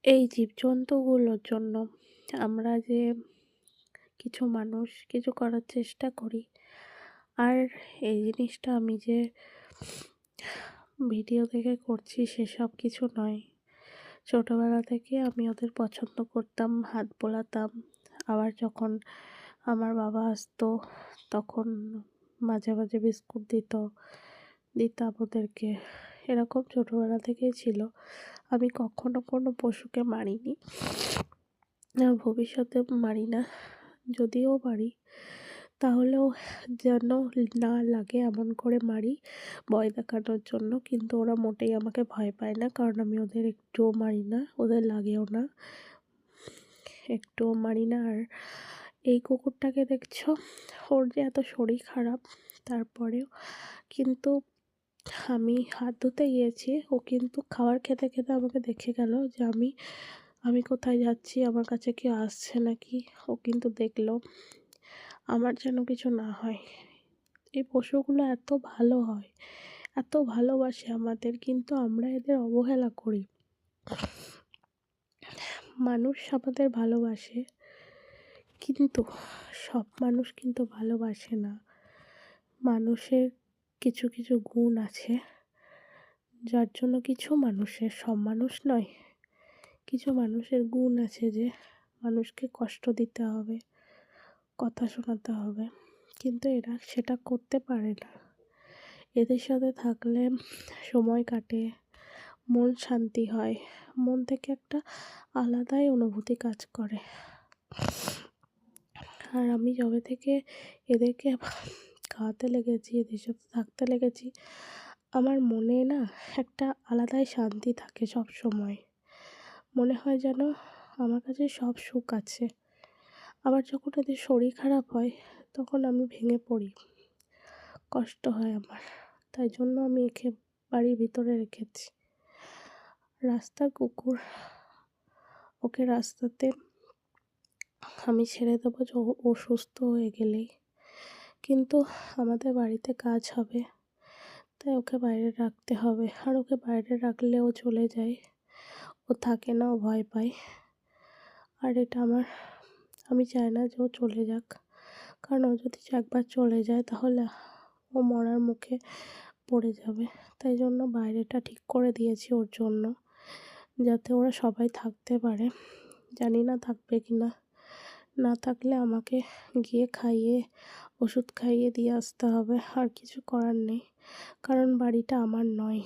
এই জীবজন্তুগুলোর জন্য আমরা যে কিছু মানুষ কিছু করার চেষ্টা করি, আর এই জিনিসটা আমি যে ভিডিও দেখে করছি সেসব কিছু নয়। ছোটবেলা থেকে আমি ওদের পছন্দ করতাম, হাত বোলাতাম। আবার যখন আমার বাবা আসতো তখন মাঝে মাঝে বিস্কুট দিতাম ওদেরকে। এরকম ছোটবেলা থেকেই ছিল। আমি কখনো কোনো পশুকে মারিনি, ভবিষ্যতে মারি না। যদিও মারি তাহলেও যেন না লাগে এমন করে মারি, ভয় দেখানোর জন্য। কিন্তু ওরা মোটেই আমাকে ভয় পায় না, কারণ আমি ওদের একটুও মারি না, ওদের লাগেও না, একটুও মারি না। আর এই কুকুরটাকে দেখছো, ওর যে এত শরীর খারাপ, তারপরেও কিন্তু আমি হাত ধুতে গিয়েছি, ও কিন্তু খাবার খেতে খেতে আমাকে দেখে গেল যে আমি আমি কোথায় যাচ্ছি, আমার কাছে কেউ আসছে নাকি। ও কিন্তু দেখলো, আমার যেন কিছু না হয়। এই পশুগুলো এত ভালো হয়, এত ভালোবাসে আমাদের, কিন্তু আমরা এদের অবহেলা করি। মানুষ আমাদের ভালোবাসে, কিন্তু সব মানুষ কিন্তু ভালোবাসে না। মানুষের কিছু কিছু গুণ আছে, যার জন্য কিছু মানুষের, সব মানুষ নয়, কিছু মানুষের গুণ আছে যে মানুষকে কষ্ট দিতে হবে, কথা শোনাতে হবে, কিন্তু এরা সেটা করতে পারে না। এদের সাথে থাকলে সময় কাটে, মন শান্তি হয়, মন থেকে একটা আলাদাই অনুভূতি কাজ করে। আর আমি যবে থেকে এদেরকে খাওয়াতে লেগেছি, এদের সাথে থাকতে লেগেছি, আমার মনে না একটা আলাদাই শান্তি থাকে সব সময়। মনে হয় যেন আমার কাছে সব সুখ আছে। আবার যখন এদের শরীর খারাপ হয় তখন আমি ভেঙে পড়ি, কষ্ট হয় আমার। তাই জন্য আমি একে বাড়ির ভিতরে রেখেছি। রাস্তার কুকুর, ওকে রাস্তাতে আমি ছেড়ে দেবো যে ও সুস্থ হয়ে গেলেই, কিন্তু আমাদের বাড়িতে কাজ হবে, তাই ওকে বাইরে রাখতে হবে। আর ওকে বাইরে রাখলে ও চলে যায়, ও থাকে না, ও ভয় পায়। আর এটা আমি চাই না যে ও চলে যাক, কারণ ও যদি একবার চলে যায় তাহলে ও মরার মুখে পড়ে যাবে। তাই জন্য বাইরেটা ঠিক করে দিয়েছি ওর জন্য, যাতে ওরা সবাই থাকতে পারে। জানি না থাকবে কি না, না থাকলে আমাকে গিয়ে ওষুধ খাইয়ে দিয়ে আসতে হবে। আর কিছু করার নেই, কারণ বাড়িটা আমার নয়।